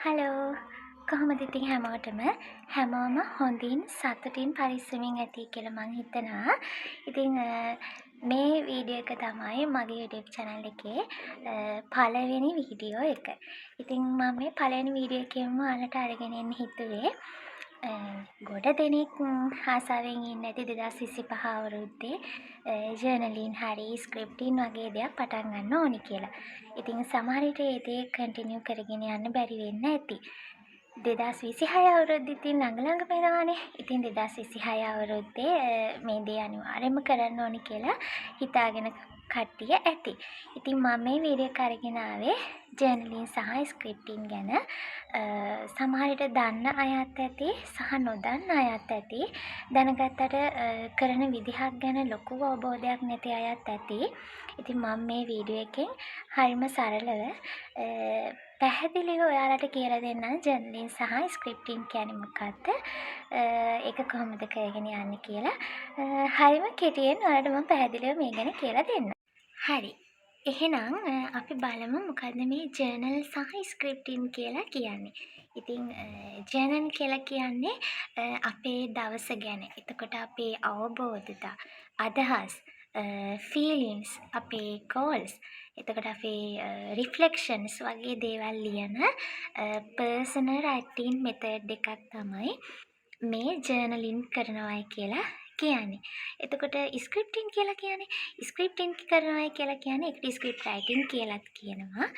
Hello කොහොමද ඉතින් හැමෝම හොඳින් සතුටින් පරිස්සමින් ඇති කියලා මං හිතනවා. ඉතින් මේ වීඩියෝ එක තමයි මගේ YouTube channel එකේ පළවෙනි වීඩියෝ එක. ඉතින් මම මේ පළවෙනි වීඩියෝ එකේම ඔයාලට අරගෙන එන්න හිතුවේ ගොඩ දෙනෙක් ආසාවෙන් ඉන්නේ නැති 2025 අවුරුද්දේ ජර්නලින් හරි ස්ක්‍රිප්ටින් වගේ දෙයක් පටන් ගන්න ඕනි කියලා. ඉතින් සමහර විට ඒ දේ කන්ටිනියු කරගෙන යන්න බැරි වෙන්න ඇති. 2026 අවුරුද්ද ඉතින් ළඟ වෙනවානේ. ඉතින් 2026 අවුරුද්දේ මේ දේ අනිවාර්යයෙන්ම කරන්න ඕනි කියලා හිතාගෙන කට්ටිය ඇති. ඉතින් මම මේ වීඩියෝ එක අරගෙන ආවේ ජර්නලින් සහ ස්ක්‍රිප්ටින් ගැන. සමහර විට දන්න අයත් ඇති සහ නොදන්න අයත් ඇති. දැනගත්තට කරන විදිහක් ගැන ලොකු අවබෝධයක් නැති අයත් ඇති. ඉතින් මම මේ වීඩියෝ එකෙන් හරිම සරලව පැහැදිලිව ඔයාලට කියලා දෙන්නම් ජර්නලින් සහ ස්ක්‍රිප්ටින් කියන්නේ මොකක්ද, ඒක කොහොමද කරගෙන යන්නේ කියලා. හරිම කෙටියෙන් ඔයාලට මම පැහැදිලිව මේ ගැන කියලා දෙන්නම්. හරි. එහෙනම් අපි බලමු මොකද්ද මේ ජර්නල් සහ ස්ක්‍රිප්ටින් කියලා කියන්නේ. ඉතින් ජර්නල් කියලා කියන්නේ අපේ දවස ගැන. එතකොට අපේ අවබෝධතා, අදහස්, ෆීලිංස්, අපේ ගෝල්ස්, එතකොට අපේ රිෆ්ලෙක්ෂන්ස් වගේ දේවල් ලියන පර්සනල් රයිටින් මෙතඩ් එකක් තමයි මේ ජර්නලින් කරනවායි කියලා කියන්නේ. එතකොට ස්ක්‍රිප්ටින් කියලා කියන්නේ ස්ක්‍රිප්ටින් කරනවායි කියලා කියන්නේ ඒකට ස්ක්‍රිප්ට් රයිටින් කියලාත් කියනවා.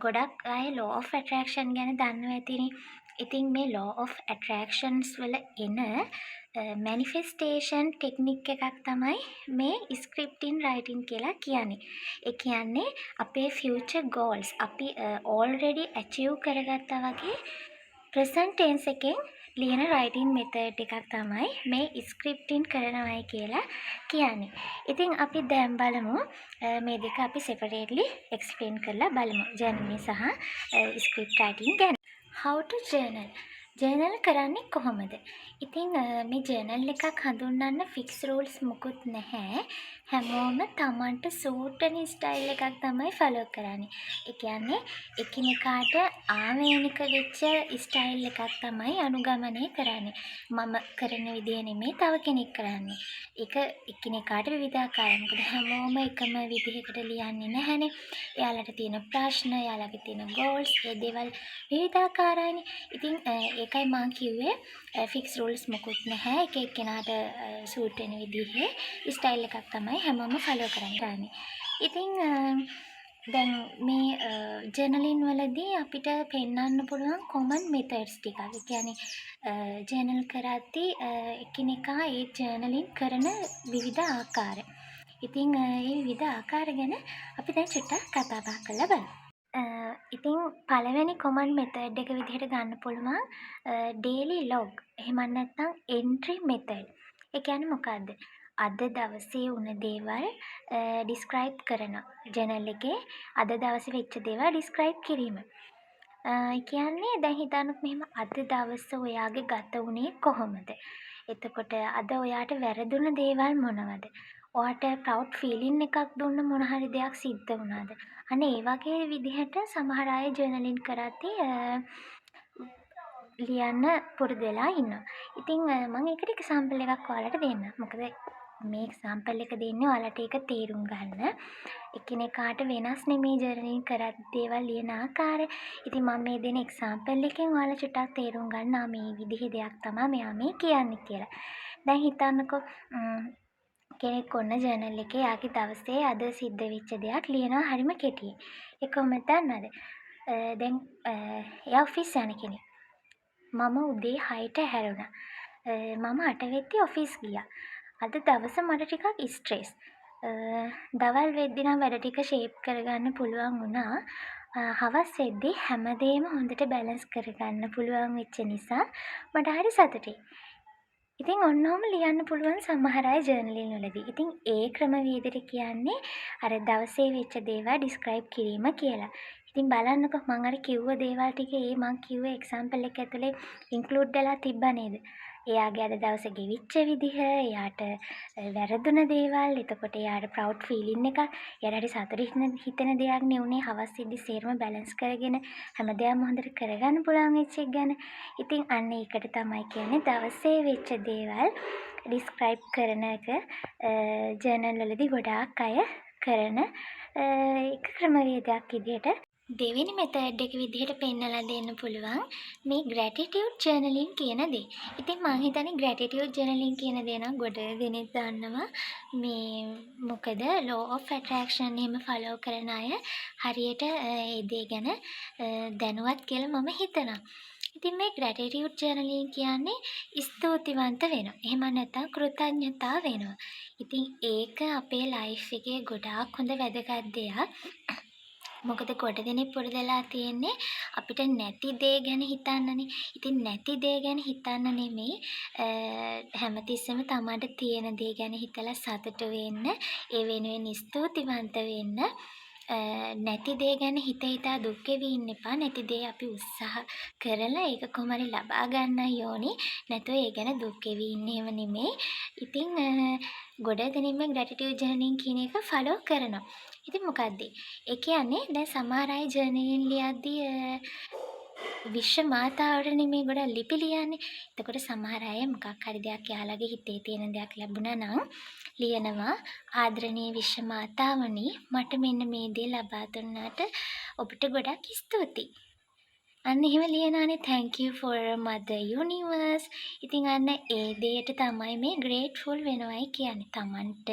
ගොඩක් අය law of attraction ගැන දන්නවා ඇතිනේ. ඉතින් මේ law of attractions වල එන manifestation technique එකක් තමයි මේ scripting writing කියලා කියන්නේ. ඒ කියන්නේ අපේ future goals අපි already achieve කරගත්තා වගේ present tense එකෙන් ලියන writing method එකක් තමයි මේ scripting කරනවායි කියලා කියන්නේ. ඉතින් අපි දැන් බලමු මේ දෙක අපි separately explain කරලා බලමු journaling සහ script writing ගැන. How to journal? ජර්නල් කරන්නේ කොහොමද? ඉතින් මේ ජර්නල් එකක් හඳුන්වන්න ෆික්ස් රූල්ස් මොකුත් නැහැ. හැමෝම තමන්ට සූට් වෙන ස්ටයිල් එකක් තමයි ෆලෝ කරන්නේ. ඒ කියන්නේ එකිනෙකාට ආවේනික වෙච්ච ස්ටයිල් එකක් තමයි අනුගමනය කරන්නේ. මම කරන විදිය නෙමෙයි තව කෙනෙක් කරන්නේ. ඒක එකිනෙකාට විවිධාකාරයි. මොකද හැමෝම එකම විදිහකට ලියන්නේ නැහැනේ. එයාලට තියෙන ප්‍රශ්න, එයාලගේ තියෙන ගෝල්ස්, ඒ දේවල් විවිධාකාරයිනේ. ඉතින් ඒකයි මම කිව්වේ ෆික්ස් රූල්ස් මොකුත් නැහැ. එක එක්කෙනාට සූට් වෙන විදිහේ ස්ටයිල් එකක් තමයි හැමෝම ෆලෝ කරන්නේ. ඉතින් දැන් මේ ජර්නලින් වලදී අපිට පෙන්වන්න පුළුවන් කොමන් මෙතඩ්ස් ටිකක්. ඒ කියන්නේ ජර්නල් කරද්දී එකිනෙකා ඒ ජර්නලින් කරන විවිධ ආකාර. ඉතින් මේ විවිධ ආකාර ගැන අපි දැන් චුට්ටක් කතා බහ කරලා බලමු. ඉතින් පළවෙනි කොමන් මෙතඩ් එක විදිහට ගන්න පුළුවන් ඩේලි ලොග්. එහෙම නැත්නම් එන්ට්‍රි මෙතඩ්. ඒ කියන්නේ මොකද්ද? අද දවසේ වුණ දේවල් ඩිස්ක්‍රයිබ් කරනවා. ජර්නල් එකේ අද දවසේ වෙච්ච දේවල් ඩිස්ක්‍රයිබ් කිරීම. ඒ කියන්නේ දැන් හිතන්නකො මෙහෙම අද දවස ඔයාගේ ගත වුණේ කොහොමද? එතකොට අද ඔයාට වැරදුන දේවල් මොනවද? ඔයාට ප්‍රවුඩ් ෆීලින් එකක් දුන්න මොන හරි දෙයක් සිද්ධ වුණාද? අනේ ඒ වගේ විදිහට සමහර අය ජර්නලින් කරද්දී ලියන්න පුරුදු වෙලා ඉන්නවා. ඉතින් මම ඒකට එක්සැම්පල් එකක් ඔයාලට දෙන්නම්. මොකද මේ එක්සැම්පල් එක දෙන්නේ ඔයාලට ඒක තේරුම් ගන්න. එකිනෙකාට වෙනස් නෙමේ ජර්නලින් කරද්දී දේවල් ලියන ආකාරය. ඉතින් මම මේ දෙන එක්සැම්පල් එකෙන් ඔයාලා චුට්ටක් තේරුම් ගන්නවා මේ විදිහේ දෙයක් තමයි මෙයා මේ කියන්නේ කියලා. දැන් හිතන්නකෝ කෙනෙක් ඔන්න ජර්නල් එකේ යාගේ දවසේ අද සිද්ධ වෙච්ච දෙයක් ලියනවා හරිම කෙටියෙන්. ඒ කොහොමද දන්නවද? දැන් එයා ඔෆිස් යන කෙනෙක්. මම උදේ 6ට හැරුණා. මම 8 වෙද්දි ඔෆිස් ගියා. අද දවස මට ටිකක් ස්ට්‍රෙස්. දවල් වෙද්දි නම් වැඩ ටික ෂේප් කරගන්න පුළුවන් වුණා. හවස් වෙද්දි හැමදේම හොඳට බැලන්ස් කරගන්න පුළුවන් වෙච්ච නිසා මට හරි සතුටුයි. ඉතින් ඔන්නෝම ලියන්න පුළුවන් සමහර අය ජර්නලින් වලදී. ඉතින් ඒ ක්‍රමවේදෙට කියන්නේ අර දවසේ වෙච්ච දේවල් ඩිස්ක්‍රයිබ් කිරීම කියලා. ඉතින් බලන්නකෝ මම අර කිව්ව දේවල් ටික මම කිව්ව එක්සැම්පල් එක ඇතුලේ ඉන්ක්ලූඩ් වෙලා තිබ්බා නේද? එයාගේ අද දවසේ ගෙවිච්ච විදිහ, එයාට වැරදුන දේවල්, එතකොට එයාට ප්‍රවුඩ් ෆීලින් එකක්, එයාට හරි සතුටින් හිතෙන දෙයක් නේ උනේ හවස් වෙද්දි සේරම බැලන්ස් කරගෙන හැමදේම හොඳට කරගන්න පුළුවන් වෙච්ච එක ගැන. ඉතින් අන්න ඒකට තමයි කියන්නේ දවසේ වෙච්ච දේවල් ඩිස්ක්‍රයිබ් කරන එක ජර්නල් වලදී ගොඩාක් අය කරන එක ක්‍රමවේදයක් විදිහට දෙවෙනි මෙතඩ් එක විදිහට පෙන්නලා දෙන්න පුළුවන් මේ ග්‍රැටිටියුඩ් ජර්නලින් කියන දේ. ඉතින් මම හිතන්නේ ග්‍රැටිටියුඩ් ජර්නලින් කියන දේ නම් ගොඩ දෙනෙක් දන්නවා. මේ මොකද ලෝ ඔෆ් ඇට්‍රැක්ෂන් එහෙම ෆලෝ කරන අය හරියට ඒ දේ ගැන දැනුවත් කියලා මම හිතනවා. ඉතින් මේ ග්‍රැටිටියුඩ් ජර්නලින් කියන්නේ ස්තුතිවන්ත වෙනවා. එහෙම නැත්නම් කෘතඥතා වෙනවා. ඉතින් ඒක අපේ ලයිෆ් එකේ ගොඩාක් හොඳ වැදගත් දෙයක්. මොකද ගොඩ දෙනෙක් පුරුදලා තියෙන්නේ අපිට නැති දේ ගැන හිතන්නනේ. ඉතින් නැති දේ ගැන හිතන්න නෙමෙයි හැමතිස්සෙම තමන්ට තියෙන දේ ගැන හිතලා සතුටු වෙන්න, ඒ වෙනුවෙන් ස්තුතිවන්ත වෙන්න. නැති දේ ගැන හිත හිතා දුක් වෙවි ඉන්න එපා. නැති දේ අපි උත්සාහ කරලා ඒක කොහොම හරි ලබා ගන්නයි ඕනේ. නැතුව ඒ ගැන දුක් වෙවි ඉන්න එහෙම නෙමෙයි. ඉතින් ගොඩ දෙනෙක්ම ග්‍රැටිටියුඩ් ජර්නලින් කියන එක ෆලෝ කරනවා. ඉතින් මොකද්ද? ඒ කියන්නේ දැන් සමහර අය ජර්නලින් ලියද්දී විශ්ව මාතාවට නෙමෙයි ගොඩක් ලිපි ලියන්නේ. එතකොට සමහර අය මොකක් හරි දෙයක් යාළගේ හිතේ තියෙන දෙයක් ලැබුණා නම් ලියනවා ආදරණීය විශ්ව මාතාවනි මට මෙන්න මේ දේ ලබා දුන්නාට ඔබට ගොඩක් ස්තුතියි. අන්න එහෙම ලියනානේ thank you for mother universe. ඉතින් අන්න ඒ දෙයට තමයි මේ grateful වෙනවයි කියන්නේ. Tamanට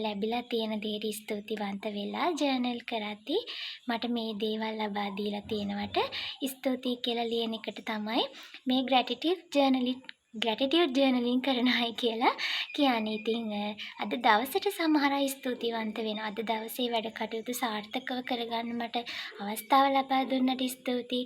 ලැබිලා තියෙන දේට ස්තුතිවන්ත වෙලා ජර්නල් කරද්දී මට මේ දේවල් ලබා දීලා තියෙනවට ස්තුතියි කියලා ලියන එකට තමයි මේ ග්‍රැටිටියුඩ් ජර්නලින් කරනයි කියලා කියන්නේ. ඉතින් අද දවසට සමහර අය ස්තුතිවන්ත වෙනවා. අද දවසේ වැඩ කටයුතු සාර්ථකව කරගන්න මට අවස්ථාව ලබා දුන්නට ස්තුතියි.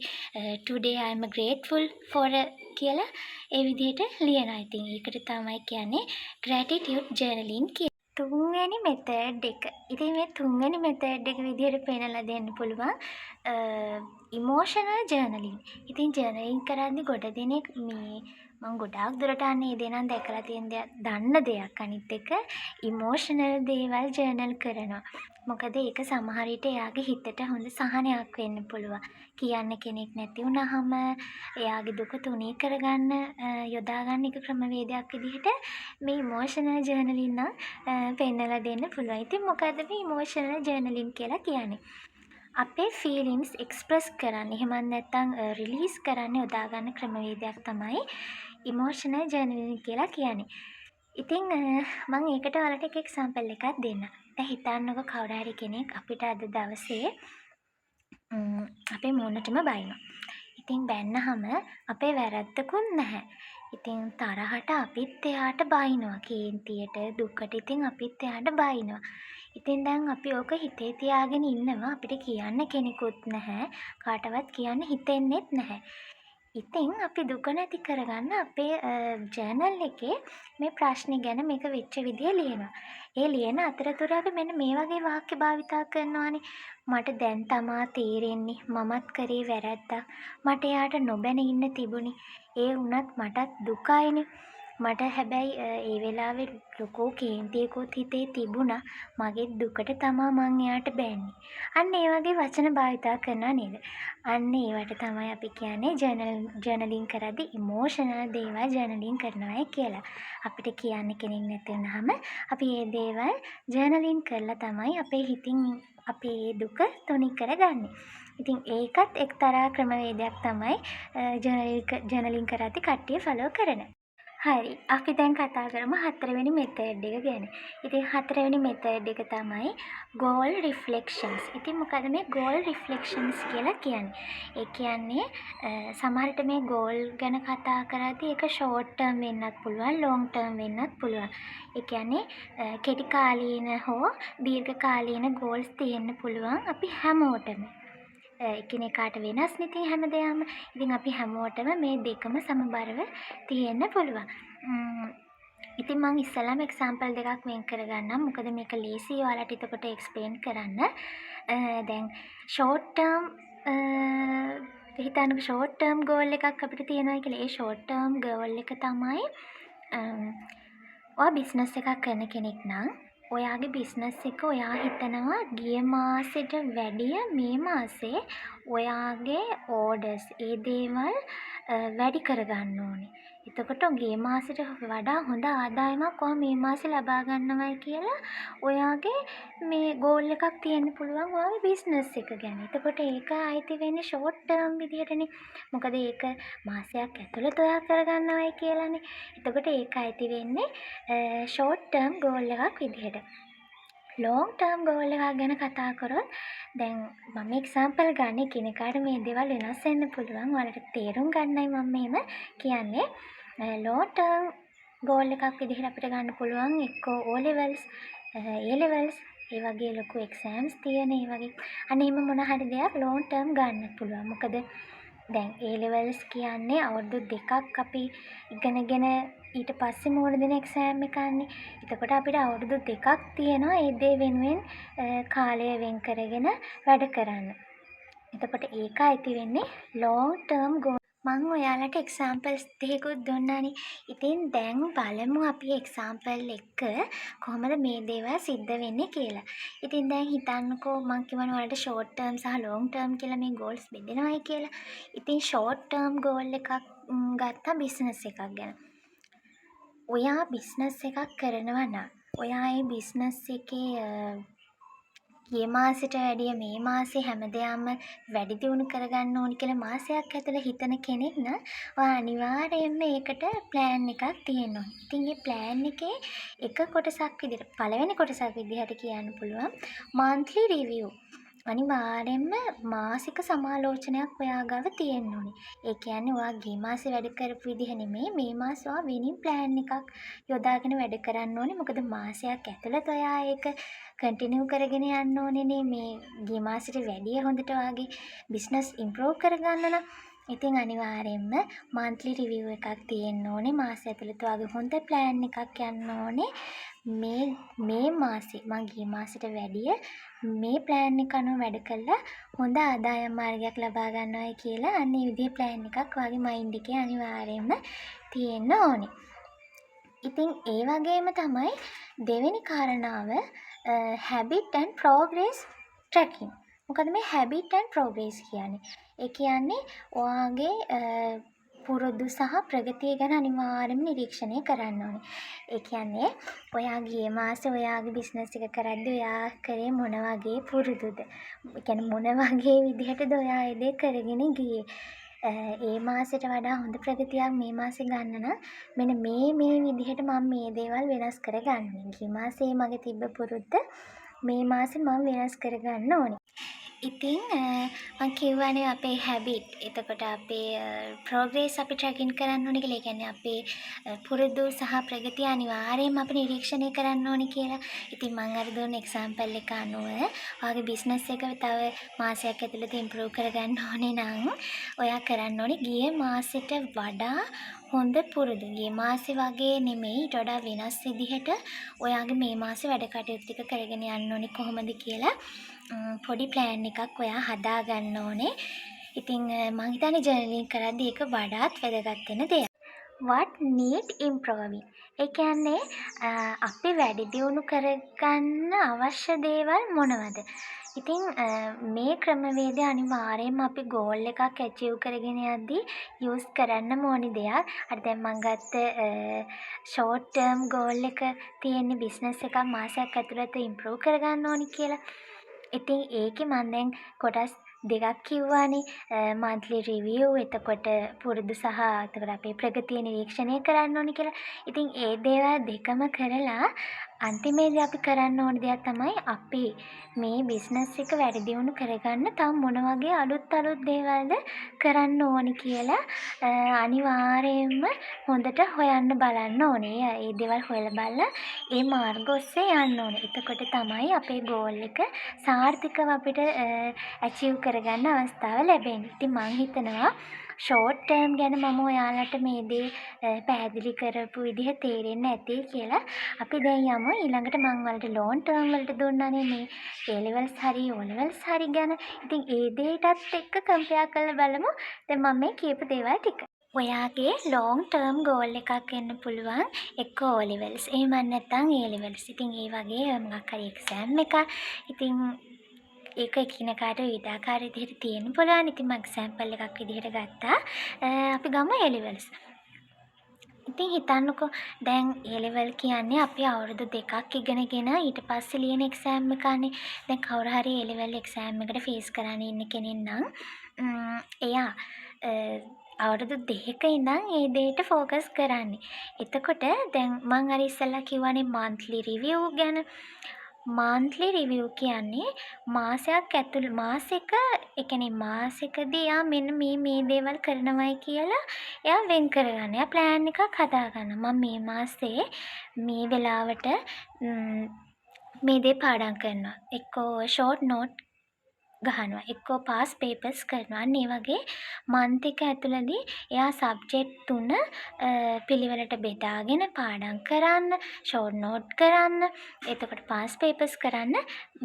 Today I am grateful for කියලා ඒ විදිහට ලියනවා. ඉතින් ඒකට තමයි කියන්නේ gratitude journaling කියලා. තුන්වෙනි මෙතඩ් එක. ඉතින් මේ තුන්වෙනි මෙතඩ් එක විදිහට පෙන්නලා දෙන්න පුළුවන් ඉමෝෂනල් ජර්නලින්. ඉතින් ජර්නලින් කරද්දී ගොඩ දෙනෙක් මේ මම ගොඩාක් දුරට අන්නේ දෙනන් දැකලා තියෙන දෙයක් දන්න දෙයක්. අනිත් එක ඉමෝෂනල් දේවල් ජර්නල් කරනවා. මොකද ඒක සමහර විට එයාගේ හිතට හොඳ සහනයක් වෙන්න පුළුවන්. කියන්න කෙනෙක් නැති වුනහම එයාගේ දුක තුනී කරගන්න යොදා ගන්න එක ක්‍රමවේදයක් විදිහට මේ ඉමෝෂනල් ජර්නලින් නම් පෙන්නලා දෙන්න පුළුවන්. ඉතින් මොකද්ද මේ ඉමෝෂනල් ජර්නලින් කියලා කියන්නේ? අපේ ෆීලිංස් එක්ස්ප්‍රස් කරන්න එහෙම නැත්නම් රිලීස් කරන්න යොදා ගන්න ක්‍රමවේදයක් තමයි ඉමෝෂනල් ජර්නලින් කියලා කියන්නේ. ඉතින් මම ඒකට ඔයාලට එක එක්සැම්පල් එකක් දෙන්නම්. දැන් හිතන්නකෝ කවුරු හරි කෙනෙක් අපිට අද දවසේ අපේ මූණටම බයිනවා. ඉතින් බැන්නහම අපේ වැරද්දකුත් නැහැ. ඉතින් තරහට අපිත් එයාට බයිනවා. කේන්තියට දුකට ඉතින් අපිත් එයාට බයිනවා. ඉතින් දැන් අපි ඕක හිතේ තියාගෙන ඉන්නවා. අපිට කියන්න කෙනෙකුත් නැහැ. කාටවත් කියන්න හිතෙන්නෙත් නැහැ. ඉතින් අපි දුක නැති කරගන්න අපේ ජර්නල් එකේ මේ ප්‍රශ්නේ ගැන මේක වෙච්ච විදිය ලියනවා. ඒ ලියන අතරතුර අපි මෙන්න මේ වගේ වාක්‍ය භාවිතා කරනවානේ. මට දැන් තමා තේරෙන්නේ මමත් කරේ වැරැද්දක්. මට එයාට නොබැන ඉන්න තිබුණේ. ඒ වුණත් මටත් දුකයිනේ. මට හැබැයි ඒ වෙලාවේ ලොකෝ කේන්තියකුත් හිතේ තිබුණා. මගේ දුකට තමා මං එයාට බැන්නේ. අන්න ඒ වගේ වචන භාවිතා කරනවා නේද? අන්න ඒවට තමයි අපි කියන්නේ ජර්නලින් කරද්දී ඉමෝෂනල් දේවල් ජර්නලින් කරනවා කියලා. අපිට කියන්න කෙනෙක් නැති වුනහම අපි මේ දේවල් ජර්නලින් කරලා තමයි අපේ හිතින් අපේ දුක තුනී කරගන්නේ. ඉතින් ඒකත් එක්තරා ක්‍රමවේදයක් තමයි ජර්නලින් කරද්දී කට්ටිය ෆලෝ කරන. හරි අපි දැන් කතා කරමු හතරවෙනි මෙතඩ් එක ගැන. ඉතින් හතරවෙනි මෙතඩ් එක තමයි goal reflections. ඉතින් මොකද මේ goal reflections කියලා කියන්නේ? ඒ කියන්නේ සමහර විට මේ goal ගැන කතා කරද්දී ඒක short term වෙන්නත් පුළුවන්, long term වෙන්නත් පුළුවන්. ඒ කියන්නේ කෙටි කාලීන හෝ දීර්ඝ කාලීන goals තියෙන්න පුළුවන් අපි හැමෝටම. එකිනෙකාට වෙනස් නේ හැමදේම. ඉතින් අපි හැමෝටම මේ දෙකම සමබරව තියෙන්න පුළුවන්. ඉතින් මම ඉස්සෙල්ලාම එක්සැම්පල් දෙකක් වෙන් කරගන්නම්. මොකද මේක ලේසියි ඔයාලට එතකොට එක්ස්ප්ලেইন කරන්න. දැන් ෂෝට් ටර්ම් හිතන්නකො ෂෝට් ටර්ම් ගෝල් එකක් අපිට තියෙනවා කියලා. ඒ ෂෝට් ටර්ම් ගෝල් එක තමයි ඔයා බිස්නස් එකක් කරන කෙනෙක් නම් ඔයාගේ බිස්නස් එක ඔයා හිතනවා ගිය මාසෙට වැඩිය මේ මාසේ ඔයාගේ ඕඩර්ස් ඒ දේවල් වැඩි කරගන්න ඕනේ. එතකොට ගිය මාසෙට වඩා හොඳ ආදායමක් ඔයා මේ මාසේ ලබා ගන්නවයි කියලා ඔයාගේ මේ ගෝල් එකක් තියෙන්න පුළුවන් ඔයාගේ බිස්නස් එක ගැන. එතකොට ඒක අයිති වෙන්නේ ෂෝට් ටර්ම් විදිහටනේ. මොකද ඒක මාසයක් ඇතුළත ඔයා කරගන්නවයි කියලානේ. එතකොට ඒක අයිති වෙන්නේ ෂෝට් ටර්ම් ගෝල් එකක් විදිහට. ලොං ටර්ම් ගෝල් එකක් ගැන කතා කරොත් දැන් මම එක්සැම්පල් ගන්න එකිනෙකාට මේ දේවල් වෙනස් වෙන්න පුළුවන්. ඔයාලට තේරුම් ගන්නයි මම මේව කියන්නේ. ලොං ටර්ම් ගෝල් එකක් විදිහට අපිට ගන්න පුළුවන් එක්කෝ O levels, A levels, ඒ වගේ ලොකු එක්සෑම්ස් තියෙන ඒ වගේ අනේ එහෙම මොන හරි දෙයක් ලොං ටර්ම් ගන්න පුළුවන්. මොකද දැන් A levels කියන්නේ අවුරුදු 2ක් අපි ඉගෙනගෙන ඊට පස්සේ මොන දෙන එක්සෑම් එකන්නේ. එතකොට අපිට අවුරුදු 2ක් තියෙනවා ඒ දේ වෙනුවෙන් කාලය වෙන් කරගෙන වැඩ කරන්න. එතකොට ඒක අයිති වෙන්නේ ලොං ටර්ම් ගෝල්. මම ඔයාලට එක්සැම්පල්ස් දෙකකුත් දුන්නානේ. ඉතින් දැන් බලමු අපි එක්සැම්පල් එක කොහොමද මේ දේවල් සිද්ධ වෙන්නේ කියලා. ඉතින් දැන් හිතන්නකෝ මම කියවන ඔයාලට ෂෝට් ටර්ම් සහ ලොං ටර්ම් කියලා මේ ගෝල්ස් බෙදෙනවායි කියලා. ඉතින් ෂෝට් ටර්ම් ගෝල් එකක් ගත්තා බිස්නස් එකක් ගැන. ඔයා බිස්නස් එකක් කරනවා නම් ඔයා ඒ බිස්නස් එකේ ගිය මාසෙට වැඩිය මේ මාසේ හැමදේම වැඩි දියුණු කරගන්න ඕනි කියලා මාසයක් ඇතුළත හිතන කෙනෙක් නම් ඔයා අනිවාර්යයෙන්ම ඒකට ප්ලෑන් එකක් තියෙන්න ඕනේ. ඉතින් මේ ප්ලෑන් එකේ එක කොටසක් විදිහට පළවෙනි කොටසක් විදිහට කියන්න පුළුවන් monthly review. අනිවාර්යයෙන්ම මාසික සමාලෝචනයක් ඔයා ගාව තියෙන්න ඕනේ. ඒ කියන්නේ ඔයා ගිය මාසේ වැඩ කරපු විදිහ නෙමෙයි මේ මාසේ ඔයා වෙනින් ප්ලෑන් එකක් යොදාගෙන වැඩ කරන්න ඕනේ. මොකද මාසයක් ඇතුළත ඔයා ඒක කන්ටිනියු කරගෙන යන්න ඕනේනේ මේ ගිය මාසෙට වැඩිය හොඳට ඔයාගේ බිස්නස් ඉම්ප්‍රූව් කරගන්න නම්. ඉතින් අනිවාර්යයෙන්ම monthly review එකක් තියෙන්න ඕනේ. මාසය ඇතුළත ඔයාගේ හොඳ ප්ලෑන් එකක් යන්න ඕනේ. මේ මාසේ මම ගිය මාසෙට වැඩිය මේ ප්ලෑන් එක අනුව වැඩ කළා හොඳ ආදායම් මාර්ගයක් ලබා ගන්නවායි කියලා අන්න ඒ විදිහේ ප්ලෑන් එකක් ඔයාගේ මයින්ඩ් එකේ අනිවාර්යයෙන්ම තියෙන්න ඕනේ. ඉතින් ඒ වගේම තමයි දෙවෙනි කාරණාව habit and progress tracking. මොකද මේ habit and progress කියන්නේ? ඒ කියන්නේ ඔයාගේ පුරුදු සහ ප්‍රගතිය ගැන අනිවාර්යයෙන්ම නිරීක්ෂණය කරන්න ඕනේ. ඒ කියන්නේ ඔයා ගිය මාසේ ඔයාගේ බිස්නස් එක කරද්දී ඔයා කරේ මොන වගේ පුරුදුද? ඒ කියන්නේ මොන වගේ විදිහටද ඔයා ඒ දේ කරගෙන ගියේ? ඒ මාසෙට වඩා හොඳ ප්‍රගතියක් මේ මාසේ ගන්න නම් මෙන්න මේ විදිහට මම මේ දේවල් වෙනස් කරගන්නේ. ගිය මාසේ මගේ තිබ්බ පුරුද්ද මේ මාසේ මම වෙනස් කරගන්න ඕනේ. ඉතින් මම කියවනේ අපේ හැබිට් එතකොට අපේ ප්‍රෝග්‍රස් අපි ට්‍රැකින් කරන්න ඕනේ කියලා. ඒ කියන්නේ අපේ පුරුදු සහ ප්‍රගතිය අනිවාර්යයෙන්ම අපි නිරීක්ෂණය කරන්න ඕනේ කියලා. ඉතින් මම අර දුන්න එක්සැම්පල් එක අනුව ඔයාගේ බිස්නස් එක තව මාසයක් ඇතුළත ඉම්ප්‍රූව් කරගන්න ඕනේ නම් ඔයා කරන්න ඕනේ ගිය මාසෙට වඩා හොඳ පුරුදු. ගිය මාසේ වගේ නෙමෙයි ඊට වඩා වෙනස් විදිහට ඔයාගේ මේ මාසේ වැඩ කටයුතු ටික කරගෙන යන්න ඕනේ කොහොමද කියලා පොඩි ප්ලෑන් එකක් ඔයා හදා ගන්න ඕනේ. ඉතින් මම හිතන්නේ ජර්නලින් කරද්දී ඒක වඩාත් වැදගත් වෙන දෙයක්. what need improving? ඒ කියන්නේ අපි වැඩි දියුණු කරගන්න අවශ්‍ය දේවල් මොනවද? ඉතින් මේ ක්‍රමවේදය අනිවාර්යයෙන්ම අපි ගෝල් එකක් ඇචීව් කරගෙන යද්දී යූස් කරන්න ඕනි දෙයක්. අර දැන් මම ගත්ත ෂෝට් ටර්ම් ගෝල් එක තියෙන බිස්නස් එකක් මාසයක් ඇතුළත ඉම්ප්‍රූව් කරගන්න ඕනි කියලා. ඉතින් ඒකේ මම දැන් කොටස් දෙකක් කිව්වානේ. monthly review එතකොට පුරුදු සහ එතකොට අපේ ප්‍රගතිය නිරීක්ෂණය කරන්න ඕනි කියලා. ඉතින් ඒ දේවල් දෙකම කරලා අන්තිමේදී අපි කරන්න ඕන දෙයක් තමයි අපි මේ බිස්නස් එක වැඩි දියුණු කරගන්න තව මොන වගේ අලුත් දේවල්ද කරන්න ඕනි කියලා අනිවාර්යයෙන්ම හොඳට හොයන්න බලන්න ඕනේ. ඒ දේවල් හොයලා බලලා ඒ මාර්ග ඔස්සේ යන්න ඕනේ. එතකොට තමයි අපේ ගෝල් එක සාර්ථකව අපිට ඇචීව් කරගන්න අවස්ථාව ලැබෙන්නේ. ඉතින් මම හිතනවා ෂෝට් ටර්ම් ගැන මම ඔයාලට මේ දේ පැහැදිලි කරපු විදිහ තේරෙන්න ඇති කියලා. අපි දැන් යමු බලමු ඊළඟට මම වලට ලොන් ටර්ම් වලට දුන්නානේ මේ A levels හරි O levels හරි ගැන. ඉතින් ඒ දේටත් එක්ක කම්පෙයාර් කරලා බලමු. දැන් මම මේ කියපු දේවල් ටික. ඔයාගේ ලොන් ටර්ම් ගෝල් එකක් වෙන්න පුළුවන් එක්ක O levels. එහෙම නැත්නම් A levels. ඉතින් ඒ වගේ මොකක් හරි එක්සෑම් එකක්. ඉතින් ඒක එකිනෙකාට විවිධාකාර විදිහට තියෙන්න පුළුවන්. ඉතින් මම එක්සැම්පල් එකක් විදිහට ගත්තා. අපි ගමු A levels. ඉතින් හිතන්නකෝ දැන් A level කියන්නේ අපි අවුරුදු 2ක් ඉගෙනගෙන ඊට පස්සේ ලියන එක්සෑම් එකනේ. දැන් කවුරු හරි A level එක්සෑම් එකට ෆේස් කරන්න ඉන්න කෙනෙක් නම් එයා අවුරුදු 2ක ඉඳන් ඒ දේට ෆෝකස් කරන්නේ. එතකොට දැන් මම අර ඉස්සෙල්ලා කිව්වනේ monthly review ගැන. monthly review කියන්නේ මාසයක් මාසෙක ඒ කියන්නේ මාසෙකදී එයා මෙන්න මේ දේවල් කරනවයි කියලා එයා වෙන් කරගන්න. එයා plan එකක් හදාගන්න. මම මේ මාසේ මේ වෙලාවට මේ දේ පාඩම් කරනවා. එක්කෝ short note ගහනවා. එක්කෝ past papers කරනවා. අන්න ඒ වගේ month එක ඇතුළතදී එයා subject 3 පිළිවෙලට බෙදාගෙන පාඩම් කරන්න, short note කරන්න, එතකොට past papers කරන්න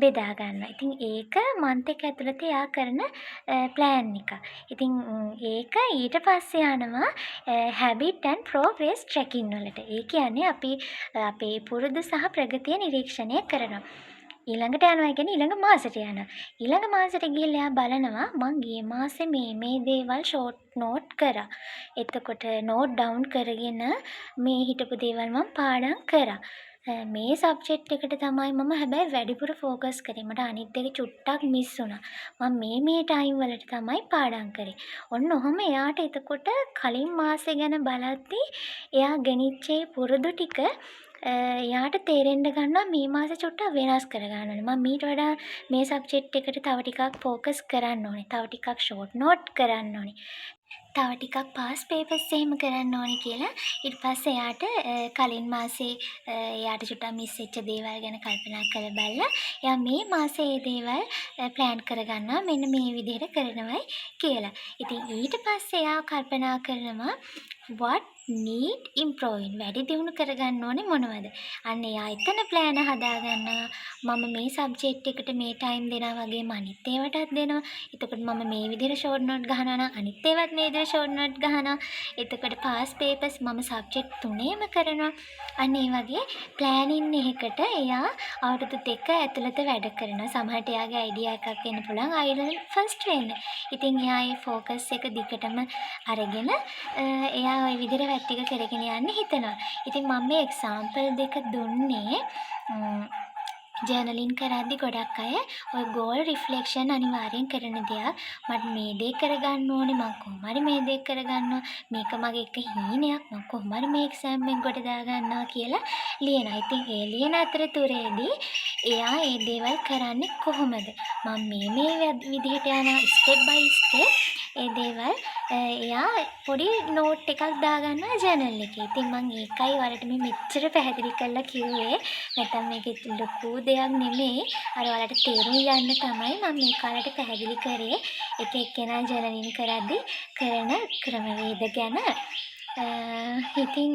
බෙදා ගන්නවා. ඉතින් ඒක month එක ඇතුළත එයා කරන plan එක. ඉතින් ඒක ඊට පස්සේ යනවා habit and progress tracking වලට. ඒ කියන්නේ අපි අපේ පුරුදු සහ ප්‍රගතිය නිරීක්ෂණය කරනවා. ඊළඟට යනවා කියන්නේ ඊළඟ මාසෙට යනවා. ඊළඟ මාසෙට ගිහිල්ලා එයා බලනවා මං ගිය මාසේ මේ දේවල් ෂෝට් නෝට් කරා. එතකොට නෝට් ඩවුන් කරගෙන මේ හිටපු දේවල් මම පාඩම් කරා. මේ සබ්ජෙක්ට් එකට තමයි මම හැබැයි වැඩිපුර ෆෝකස් කරේ. මට අනිත් දෙක චුට්ටක් මිස් වුණා. මම මේ ටයිම් වලට තමයි පාඩම් කරේ. ඔන්න ඔහම එයාට එතකොට කලින් මාසේ ගැන බලද්දී එයා ගෙනිච්චේ පුරුදු ටික එයාට තේරෙන්න ගන්නවා මේ මාසේ චුට්ටක් වෙනස් කරගන්න ඕනේ. මම ඊට වඩා මේ සබ්ජෙක්ට් එකට තව ටිකක් ෆෝකස් කරන්න ඕනේ. තව ටිකක් ෂෝට් නෝට් කරන්න ඕනේ. තව ටිකක් පාස් පේපර්ස් එහෙම කරන්න ඕනේ කියලා ඊට පස්සේ එයාට කලින් මාසේ එයාට චුට්ටක් මිස් වෙච්ච දේවල් ගැන කල්පනා කරලා බලලා එයා මේ මාසේ ඒ දේවල් ප්ලෑන් කරගන්නවා මෙන්න මේ විදිහට කරනවයි කියලා. ඉතින් ඊට පස්සේ එයා කල්පනා කරනවා what need improving වැඩි දියුණු කරගන්න ඕනේ මොනවද? අන්න එයා එතන ප්ලෑන් හදාගන්නවා. මම මේ සබ්ජෙක්ට් එකට මේ ටයිම් දෙනවා වගේම අනිත් ඒවාටත් දෙනවා. එතකොට මම මේ විදිහට ෂෝට් නෝට් ගහනවා නම් අනිත් ඒවත් මේ විදිහට ෂෝට් නෝට් ගහනවා. එතකොට පාස් පේපර්ස් මම සබ්ජෙක්ට් තුනේම කරනවා. අන්න ඒ වගේ ප්ලෑනින් එකකට එයා අවුරුදු 2 ඇතුළත වැඩ කරනවා. සමහරට එයාගේ අයිඩියා එකක් වෙන්න පුළුවන් අයිඩල් ෆස්ට් වෙන්න. ඉතින් එයා ඒ ෆෝකස් එක දිගටම අරගෙන එයා ওই විදිහට ටික කරගෙන යන්න හිතනවා. ඉතින් මම මේ එක්සැම්පල් දෙක දුන්නේ ජර්නලින් කරද්දි ගොඩක් අය ඔය ගෝල් රිෆ්ලෙක්ෂන් අනිවාර්යෙන් කරන දෙයක්. මට මේ දේ කරගන්න ඕනේ, මම කොහොම හරි මේ දේ කරගන්නවා, මේක මගේ එක හීනයක්, මම කොහොම හරි මේ එක්සෑම් එක ගොඩ දා ගන්නවා කියලා ලියනවා. ඉතින් ඒ ලියන අතරතුරේදී එයා ඒ දේවල් කරන්නේ කොහොමද? මම මේ විදිහට යනවා ස්ටෙප් බයි ස්ටෙප් ඒ දේවල් එයා පොඩි නෝට් එකක් දාගන්නවා ජර්නල් එකේ. ඉතින් මම ඒකයි ඔයාලට මේ මෙච්චර පැහැදිලි කරලා කිව්වේ. නැත්නම් මේක ලොකු දෙයක් නෙමෙයි. අර ඔයාලට තේරුම් ගන්න තමයි මම මේ කාලේට පැහැදිලි කරේ. එක එක්කෙනා ජර්නලින් කරද්දී කරන ක්‍රමවේද ගැන. ඉතින්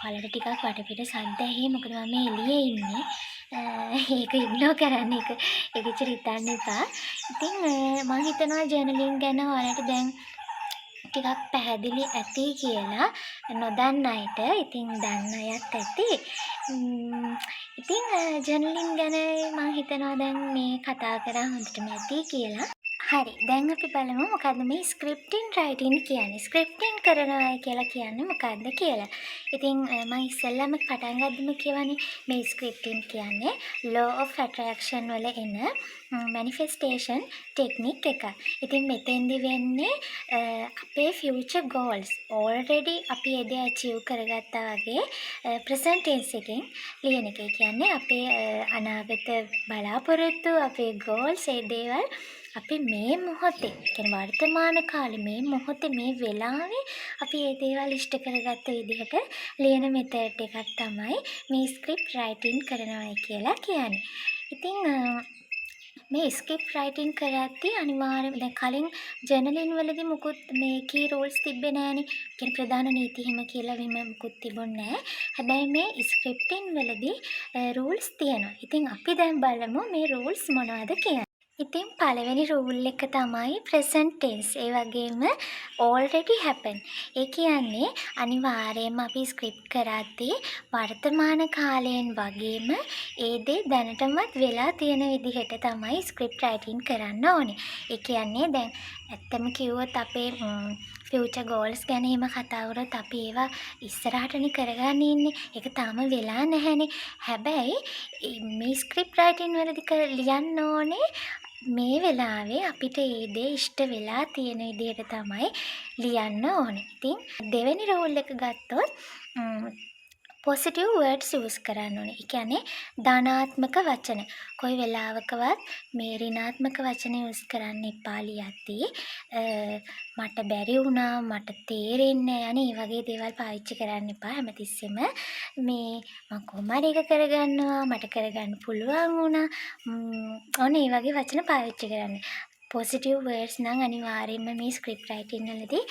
ඔයාලට ටිකක් වටපිට සද්ද ඇහි මොකද මම එළියේ ඉන්නේ. ඒක ඉග්නෝර් කරන්න ඒක එච්චර හිතන්න එපා. ඉතින් මම හිතනවා ජර්නලින් ගැන ඔයාලට දැන් ටිකක් පැහැදිලි ඇති කියලා නොදන්න අයට. ඉතින් දන්න අයත් ඇති. ඉතින් ජර්නලින් ගැන මම හිතනවා දැන් මේ කතා කරා හොඳටම ඇති කියලා. හරි දැන් අපි බලමු මොකද්ද මේ ස්ක්‍රිප්ටින් රයිටින් කියන්නේ. ස්ක්‍රිප්ටින් කරනවා කියලා කියන්නේ මොකද්ද කියලා. ඉතින් මම ඉස්සෙල්ලාම පටන් ගත්තම කියවනේ මේ ස්ක්‍රිප්ටින් කියන්නේ law of attraction වල එන manifestation technique එක. ඉතින් මෙතෙන්දි වෙන්නේ අපේ future goals already අපි එද achieve කරගත්තා වගේ present tense එකෙන් ලියන එක. කියන්නේ අපේ අනාගත බලාපොරොත්තු අපේ goals ඒ දේවල් අපි මේ මොහොතේ කියන්නේ වර්තමාන කාලේ මේ මොහොතේ මේ වෙලාවේ අපි මේ දේවල් ඉෂ්ට කරගත්ත විදිහට ලියන මෙතඩ් එකක් තමයි මේ ස්ක්‍රිප්ට් රයිටින් කරනවා කියලා කියන්නේ. ඉතින් මේ ස්ක්‍රිප්ට් රයිටින් කරද්දී අනිවාර්යයෙන් දැන් කලින් ජර්නලින් වලදී මුකුත් මේ කී රූල්ස් තිබ්බේ නෑනේ. කියන්නේ ප්‍රධාන නීති හිම කියලා එහෙම මුකුත් තිබුණේ නෑ. හැබැයි මේ ස්ක්‍රිප්ටින් වලදී රූල්ස් තියෙනවා. ඉතින් අපි දැන් බලමු මේ රූල්ස් මොනවද කියලා. ඉතින් පළවෙනි රූල් එක තමයි ප්‍රසන්ට් ටෙන්ස්. ඒ වගේම already happened. ඒ කියන්නේ අනිවාර්යයෙන්ම අපි ස්ක්‍රිප්ට් කරද්දී වර්තමාන කාලයෙන් වගේම ඒ දේ දැනටමත් වෙලා තියෙන විදිහට තමයි ස්ක්‍රිප්ට් රයිටින් කරන්න ඕනේ. ඒ කියන්නේ දැන් ඇත්තම කිව්වොත් අපේ ෆියුචර් ගෝල්ස් ගැන එහෙම කතා කරොත් අපි ඒවා ඉස්සරහටනේ කරගන්න ඉන්නේ. ඒක තාම වෙලා නැහැනේ. හැබැයි මේ ස්ක්‍රිප්ට් රයිටින් වලදී ලියන්න ඕනේ මේ වෙලාවේ අපිට ඒ දේ ඉෂ්ට වෙලා තියෙන විදිහට තමයි ලියන්න ඕනේ. ඉතින් දෙවෙනි රූල් එක ගත්තොත් පොසිටිව් වර්ඩ්ස් යූස් කරන්න ඕනේ. ඒ කියන්නේ ධනාත්මක වචන. කොයි වෙලාවකවත් මේ ඍණාත්මක වචන යූස් කරන්න එපා ලියද්දී. මට බැරි වුණා, මට තේරෙන්නේ නැහැ අනේ වගේ දේවල් පාවිච්චි කරන්න එපා. හැමතිස්සෙම මේ මම කොහොම හරි එක කරගන්නවා, මට කරගන්න පුළුවන් වුණා. ඔන්න ඒ වගේ වචන පාවිච්චි කරන්න. පොසිටිව් වර්ඩ්ස් නම් අනිවාර්යයෙන්ම මේ ස්ක්‍රිප්ට් රයිටින් වලදී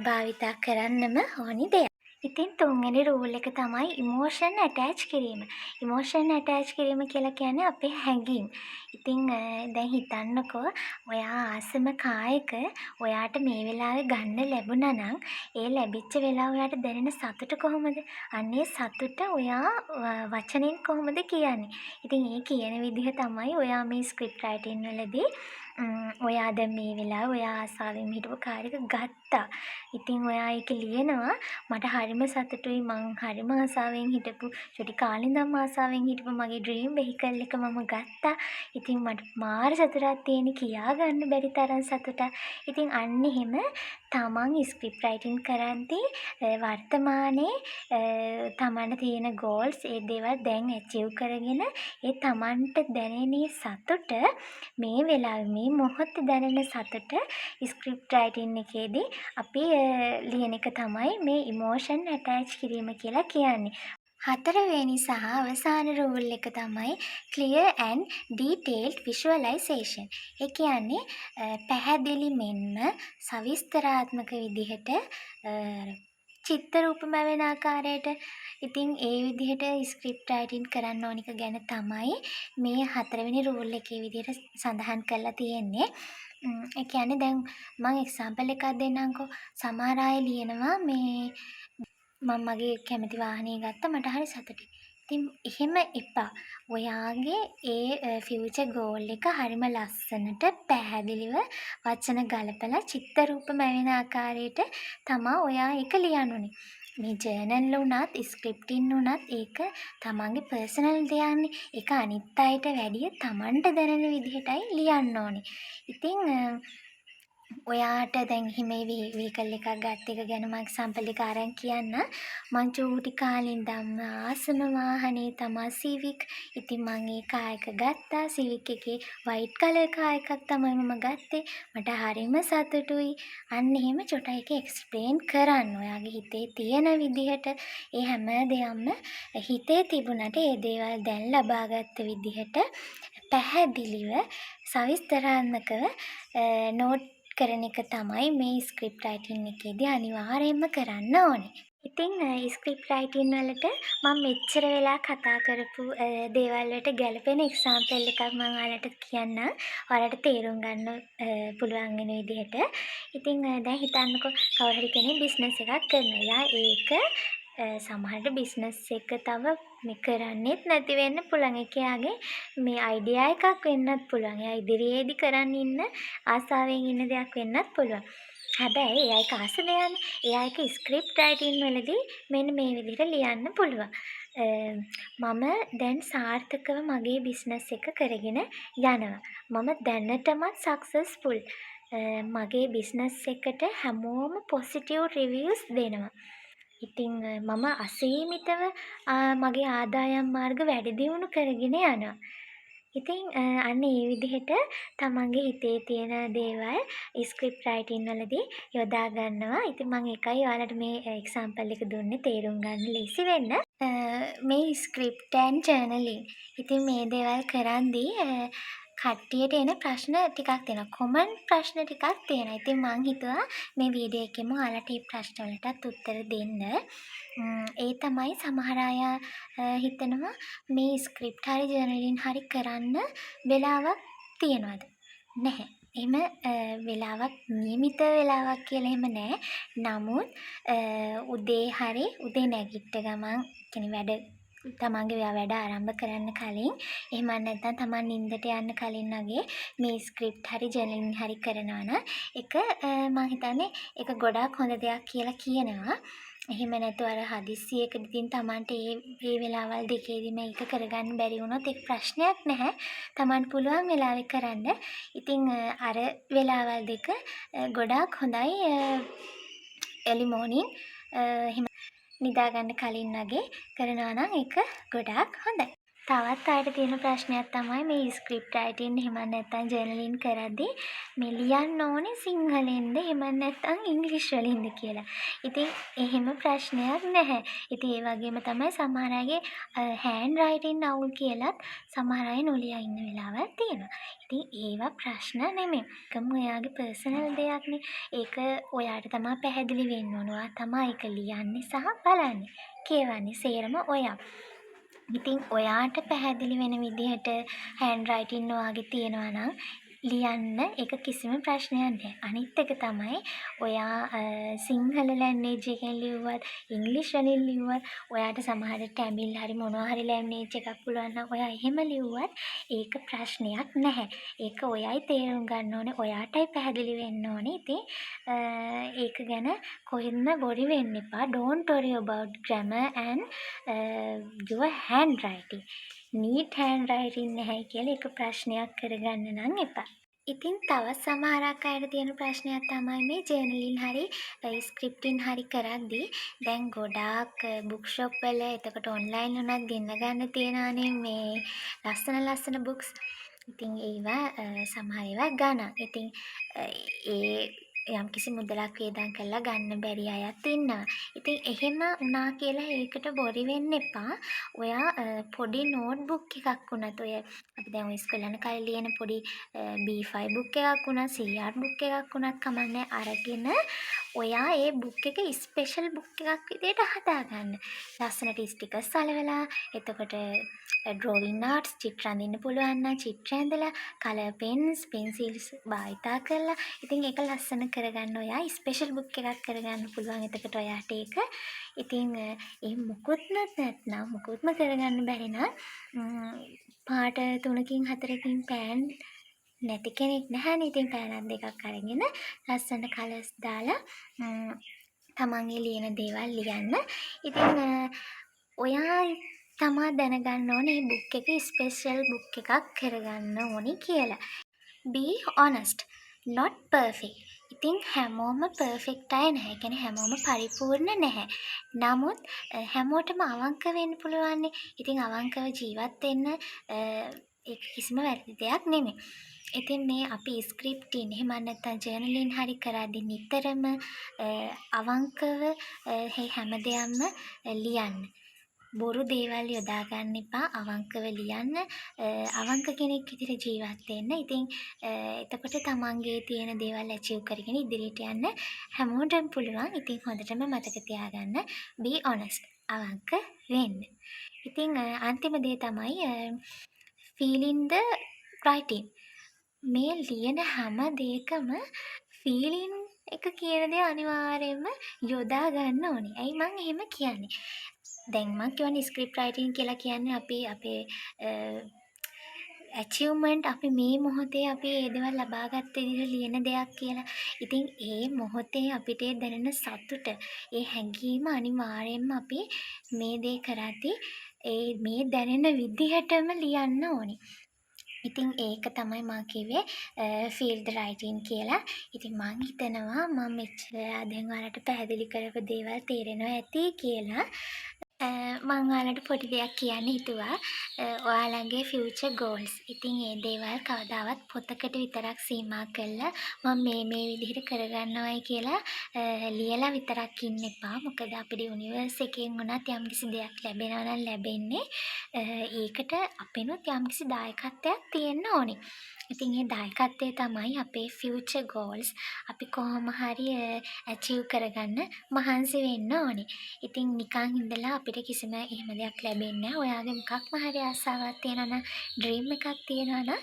භාවිතා කරන්නම ඕනි දෙයක්. ඉතින් තුන්වෙනි රූල් එක තමයි ඉමෝෂන් ඇටච් කිරීම. ඉමෝෂන් ඇටච් කිරීම කියලා කියන්නේ අපේ හැඟීම්. ඉතින් දැන් හිතන්නකෝ ඔයා ආසම කායක ඔයාට මේ වෙලාවේ ගන්න ලැබුණා නම් ඒ ලැබිච්ච වෙලාව ඔයාට දැනෙන සතුට කොහොමද? අන්නේ සතුට ඔයා වචනෙන් කොහොමද කියන්නේ? ඉතින් ඒ කියන විදිහ තමයි ඔයා මේ ස්ක්‍රිප්ට් රයිටින් වලදී ඔයා දැන් මේ වෙලාව ඔයා ආසාවෙන් හිටපු කාර් එක ගත්තා. ඉතින් ඔයා ඒක ලියනවා මට හරිම සතුටුයි මං හරිම ආසාවෙන් හිටපු චුටි කාලේ ඉඳන්ම ආසාවෙන් හිටපු මගේ ඩ්‍රීම් වෙහිකල් එක මම ගත්තා. ඉතින් මට මාර සතුටක් තියෙන කියා ගන්න බැරි තරම් සතුටක්. ඉතින් අන්න එහෙම තමන් ස්ක්‍රිප්ට් රයිටින් කරද්දී වර්තමානයේ තමන්ට තියෙන ගෝල්ස් ඒ දේවල් දැන් ඇචීව් කරගෙන ඒ තමන්ට දැනෙන සතුට මේ වෙලාවේ මේ මොහොතේ දැනෙන සතුට ස්ක්‍රිප්ට් රයිටින් එකේදී අපි ලියන එක තමයි මේ ඉමෝෂන් ඇටච් කිරීම කියලා කියන්නේ. හතරවෙනි සහ අවසාන රූල් එක තමයි clear and detailed visualization. ඒ කියන්නේ පැහැදිලි මෙන්ම සවිස්තරාත්මක විදිහට චිත්ත රූපමය වෙන ආකාරයට. ඉතින් ඒ විදිහට ස්ක්‍රිප්ට් රයිටින් කරන්න ඕන එක ගැන තමයි මේ හතරවෙනි රූල් එකේ විදිහට සඳහන් කරලා තියෙන්නේ. ඒ කියන්නේ දැන් මම එක්සැම්පල් එකක් දෙන්නම්කෝ. සමහර අය ලියනවා මේ මම මගේ කැමති වාහනේ ගත්තා මට හරි සතුටුයි. ඉතින් එහෙම එපා. ඔයාගේ ඒ ෆියුචර් ගෝල් එක හරිම ලස්සනට පැහැදිලිව වචන ගලපලා චිත්ත රූපමය වෙන ආකාරයට තමා ඔයා ඒක ලියන්න ඕනේ. මේ ජර්නල් උනත් ස්ක්‍රිප්ටින් උනත් ඒක තමන්ගේ පර්සනල් දෙයක්නේ. ඒක අනිත් අයට වැඩිය තමන්ට දැනෙන විදිහටයි ලියන්න ඕනේ. ඉතින් ඔයාට දැන් හිමේ වෙහිකල් එකක් ගත්ත එක ගැන මම එක්සැම්පල් එක අරන් කියන්න. මං චූටි කාලේ ඉඳන්ම ආසම වාහනේ තමයි සිවික්. ඉතින් මං ඒ කාර් එක ගත්තා. සිවික් එකේ වයිට් කලර් කාර් එකක් තමයි මම ගත්තේ. මට හරිම සතුටුයි. අන්න එහෙම චොටා එක එක්ස්ප්ලেইন කරන්න. ඔයාගේ හිතේ තියෙන විදිහට ඒ හැම දෙයක්ම හිතේ තිබුණට ඒ දේවල් දැන් ලබාගත් විදිහට පැහැදිලිව සවිස්තරාත්මකව නෝට් කරන එක තමයි මේ ස්ක්‍රිප්ට් රයිටින් එකේදී අනිවාර්යයෙන්ම කරන්න ඕනේ. ඉතින් ස්ක්‍රිප්ට් රයිටින් වලට මම මෙච්චර වෙලා කතා කරපු දේවල් වලට ගැලපෙන එක්සැම්පල් එකක් මම ඔයාලට කියන්නම්. ඔයාලට තේරුම් ගන්න පුළුවන් වෙන විදිහට. ඉතින් දැන් හිතන්නකෝ කවුරු හරි කෙනෙක් බිස්නස් එකක් කරනවා. එයා ඒක සමහරට බිස්නස් එක තව මේ කරන්නේත් නැති වෙන්න පුළුවන්. ඒක එයාගේ මේ අයිඩියා එකක් වෙන්නත් පුළුවන්. එයා ඉදිරියේදී කරන් ඉන්න ආසාවෙන් ඉන්න දෙයක් වෙන්නත් පුළුවන්. හැබැයි එයා ඒක ආස දෙයන්නේ. එයා ඒක ස්ක්‍රිප්ට් රයිටින් වලදී මෙන්න මේ විදිහට ලියන්න පුළුවන්. මම දැන් සාර්ථකව මගේ බිස්නස් එක කරගෙන යනවා. මම දැනටමත් සක්සස්ෆුල්. මගේ බිස්නස් එකට හැමෝම පොසිටිව් රිවිව්ස් දෙනවා. ඉතින් මම අසීමිතව මගේ ආදායම් මාර්ග වැඩි දියුණු කරගෙන යනවා. ඉතින් අන්න ඒ විදිහට තමන්ගේ හිතේ තියෙන දේවල් ස්ක්‍රිප්ට් රයිටින් වලදී යොදා ගන්නවා. ඉතින් මම ඒකයි ඔයාලට මේ එක්සැම්පල් එක දුන්නේ තේරුම් ගන්න ලේසි වෙන්න. මේ ස්ක්‍රිප්ට් ඇන්ඩ් ජර්නලින්. ඉතින් මේ දේවල් කරද්දී කට්ටියට එන ප්‍රශ්න ටිකක් තියෙනවා. කොමන් ප්‍රශ්න ටිකක් තියෙනවා. ඉතින් මං හිතුවා මේ වීඩියෝ එකෙම ඔයාලට මේ ප්‍රශ්න වලටත් උත්තර දෙන්න. ඒ තමයි සමහර අය හිතනවා මේ ස්ක්‍රිප්ට් හරි ජර්නලින් හරි කරන්න වෙලාවක් තියනවද? නැහැ. එහෙම වෙලාවක් නියමිත වෙලාවක් කියලා එහෙම නැහැ. නමුත් උදේ නැගිට්ට ගමන් කියන්නේ තමන්ගේ වැඩ ආරම්භ කරන්න කලින් එහෙම නැත්නම් තමන් නිින්දට යන්න කලින් වගේ මේ ස්ක්‍රිප්ට් හරි ජර්නලින් හරි කරනවා නම් ඒක මම හිතන්නේ ඒක ගොඩාක් හොඳ දෙයක් කියලා කියනවා. එහෙම නැතු අර හදිස්සියකදී තමන්ට ඒ වෙලාවල් දෙකේදී මේක කරගන්න බැරි වුණොත් ඒක ප්‍රශ්නයක් නැහැ. තමන්ට පුළුවන් වෙලාවෙ කරන්න. ඉතින් අර වෙලාවල් දෙක ගොඩාක් හොඳයි early morning එහෙම නිදාගන්න කලින් වගේ කරනවා නම් ඒක ගොඩාක් හොඳයි. තවත් අයට තියෙන ප්‍රශ්නයක් තමයි මේ ස්ක්‍රිප්ට් රයිටින් එහෙම නැත්නම් ජර්නලින් කරද්දී මේ ලියන්න ඕනේ සිංහලෙන්ද එහෙම නැත්නම් ඉංග්‍රීසි වලින්ද කියලා. ඉතින් එහෙම ප්‍රශ්නයක් නැහැ. ඉතින් ඒ වගේම තමයි සමහර අයගේ හෑන්ඩ් රයිටින් අවුල් කියලත් සමහර අය නොලියා ඉන්න වෙලාවල් තියෙනවා. ඉතින් ඒවා ප්‍රශ්න නෙමෙයි. ඒකම ඔයාගේ පර්සනල් දෙයක්නේ. ඒක ඔයාට තමයි පැහැදිලි වෙන්න ඕන. ඔයා තමයි ඒක ලියන්නේ සහ බලන්නේ. කියවන්නේ සේරම ඔයා. ඉතින් ඔයාට පැහැදිලි වෙන විදිහට හෑන්ඩ් රයිටින් ඔයාගේ තියෙනවා නම් ලියන්න ඒක කිසිම ප්‍රශ්නයක් නැහැ. අනිත් එක තමයි ඔයා සිංහල ලැන්ග්වේජ් එකෙන් ලිව්වත් ඉංග්‍රීසි වලින් ලිව්වත් ඔයාට සමහර ටැමිල් හරි මොනවා හරි ලැන්ග්වේජ් එකක් පුළුවන් නම් ඔයා එහෙම ලිව්වත් ඒක ප්‍රශ්නයක් නැහැ. ඒක ඔයයි තේරුම් ගන්න ඕනේ. ඔයාටයි පැහැදිලි වෙන්න ඕනේ. ඉතින් ඒක ගැන කොහෙත්ම worry වෙන්න එපා. Don't worry about grammar and your handwriting. neat handwriting නැහැ කියලා ඒක ප්‍රශ්නයක් කරගන්න නම් එපා. ඉතින් තවත් සමහරක් අයට තියෙන ප්‍රශ්නයක් තමයි මේ ජර්නලින් හරි ස්ක්‍රිප්ටින් හරි කරද්දී දැන් ගොඩාක් බුක් ෂොප් වල එතකොට ඔන්ලයින් උනත් ගෙන්න ගන්න තියනවානේ මේ ලස්සන බුක්ස්. ඉතින් ඒවා සමහර ඒවා ගන්න. ඉතින් ඒ යම්කිසි මුදලක් වේදම් කරලා ගන්න බැරි අයත් ඉන්නවා. ඉතින් එහෙම වුණා කියලා ඒකට බොරි වෙන්න එපා. ඔයා පොඩි නෝට්බුක් එකක් වුණත් ඔය අපි දැන් ඔය ඉස්කෝලේ යන කාලේ ලියන පොඩි B5 බුක් එකක් වුණත් CR බුක් එකක් වුණත් කමන්නේ අරගෙන ඔයා ඒ බුක් එක ස්පෙෂල් බුක් එකක් විදිහට හදාගන්න. ලස්සනට ස්ටිකර්ස් අලවලා එතකොට ඩ්‍රෝවින් ආර්ට්ස් චිත්‍ර අඳින්න පුළුවන් නම් චිත්‍ර ඇඳලා කලර් පෙන්ස් පෙන්සිල්ස් භාවිතා කරලා ඉතින් ඒක ලස්සන කරගන්න ඔයා ස්පෙෂල් බුක් එකක් කරගන්න පුළුවන්. එතකොට ඔයාට ඒක ඉතින් ඒ මුකුත්ම කරගන්න බැරි නම් පාට 3කින් 4කින් පෑන් නැති කෙනෙක් නැහැනේ. ඉතින් පෑනක් දෙකක් අරගෙන ලස්සන කලර්ස් දාලා තමන්ගේ ලියන දේවල් ලියන්න. ඉතින් ඔයා තමා දැනගන්න ඕනේ මේ බුක් එක ස්පෙෂල් බුක් එකක් කරගන්න ඕනේ කියලා. be honest, not perfect. ඉතින් හැමෝම පර්ෆෙක්ට් අය නැහැ. ඒ කියන්නේ හැමෝම පරිපූර්ණ නැහැ. නමුත් හැමෝටම අවංක වෙන්න පුළුවන්නේ. ඉතින් අවංකව ජීවත් වෙන්න ඒක කිසිම වැරදි දෙයක් නෙමෙයි. ඉතින් මේ අපි ස්ක්‍රිප්ටින් එහෙම නැත්නම් ජර්නලින් හරි කරද්දී නිතරම අවංකව හැම දෙයක්ම ලියන්න. බොරු දේවල් යොදා ගන්න එපා. අවංකව ලියන්න. අවංක කෙනෙක් විදිහට ජීවත් වෙන්න. ඉතින් එතකොට තමන්ගේ තියෙන දේවල් ඇචීව් කරගෙන ඉදිරියට යන්න හැමෝටම පුළුවන්. ඉතින් හොඳටම මතක තියාගන්න be honest. අවංක වෙන්න. ඉතින් අන්තිම දේ තමයි feeling the writing. මේ ලියන හැම දෙයකම feeling එක කියන දේ අනිවාර්යයෙන්ම යොදා ගන්න ඕනේ. ඇයි මං එහෙම කියන්නේ? දැන් මම කියවනේ ස්ක්‍රිප්ට් රයිටින් කියලා කියන්නේ අපි අපේ achievement අපි මේ මොහොතේ අපි ඒ දේවල් ලබාගත් විදිහට ලියන දෙයක් කියලා. ඉතින් ඒ මොහොතේ අපිට දැනෙන සතුට, ඒ හැඟීම අනිවාර්යයෙන්ම අපි මේ දේ කරද්දී මේ දැනෙන විදිහටම ලියන්න ඕනේ. ඉතින් ඒක තමයි මම කිව්වේ ෆීල් ද රයිටින් කියලා. ඉතින් මම හිතනවා මම මෙච්චර දැන් ඔයාලට පැහැදිලි කරපු දේවල් තේරෙනවා ඇති කියලා. මං ඔයාලට පොඩි දෙයක් කියන්න හිතුවා. ඔයාලගේ ෆියුචර් ගෝල්ස්. ඉතින් ඒ දේවල් කවදාවත් පොතකට විතරක් සීමා කරලා මම මේ විදිහට කරගන්නවයි කියලා ලියලා විතරක් ඉන්න එපා. මොකද අපිට යුනිවර්ස් එකෙන් වුණත් යම්කිසි දෙයක් ලැබෙනවා නම් ලැබෙන්නේ ඒකට අපිනුත් යම්කිසි දායකත්වයක් තියෙන්න ඕනේ. ඉතින් ඒ දායකත්වය තමයි අපේ ෆියුචර් ගෝල්ස් අපි කොහොම හරි ඇචීව් කරගන්න මහන්සි වෙන්න ඕනේ. ඉතින් නිකන් ඉඳලා අපිට කිසිම එහෙම දෙයක් ලැබෙන්නේ නැහැ. ඔයාගේ මොකක්ම හරි ආසාවක් තියෙනවා නම් ඩ්‍රීම් එකක් තියෙනවා නම්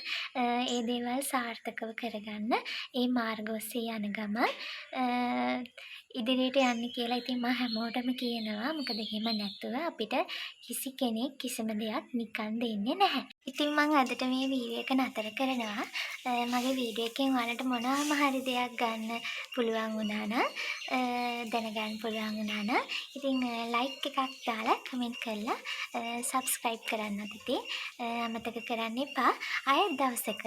ඒ දේවල් සාර්ථකව කරගන්න ඒ මාර්ග ඔස්සේ යන ගමන් ඉදිරියට යන්න කියලා ඉතින් මම හැමෝටම කියනවා. මොකද එහෙම නැතුව අපිට කිසි කෙනෙක් කිසිම දෙයක් නිකන් දෙන්නේ නැහැ. ඉතින් මම අදට මේ වීඩියෝ එක නතර කරනවා. මගේ වීඩියෝ එකෙන් ඔයාලට මොනවාම හරි දෙයක් ගන්න පුළුවන් වුණා නම් දැනගන්න පුළුවන් වුණා නම් ඉතින් ලයික් එකක් දාලා කමෙන්ට් කරලා සබ්ස්ක්‍රයිබ් කරන්නත් ඉතින් අමතක කරන්න එපා. ආයෙත් දවසක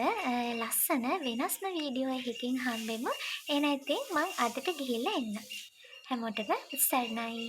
ලස්සන වෙනස්ම වීඩියෝ එකකින් හම්බෙමු. එහෙනම් ඉතින් මම අදට ගිහිල්ලා එන්න. හැමෝටම සරණයි.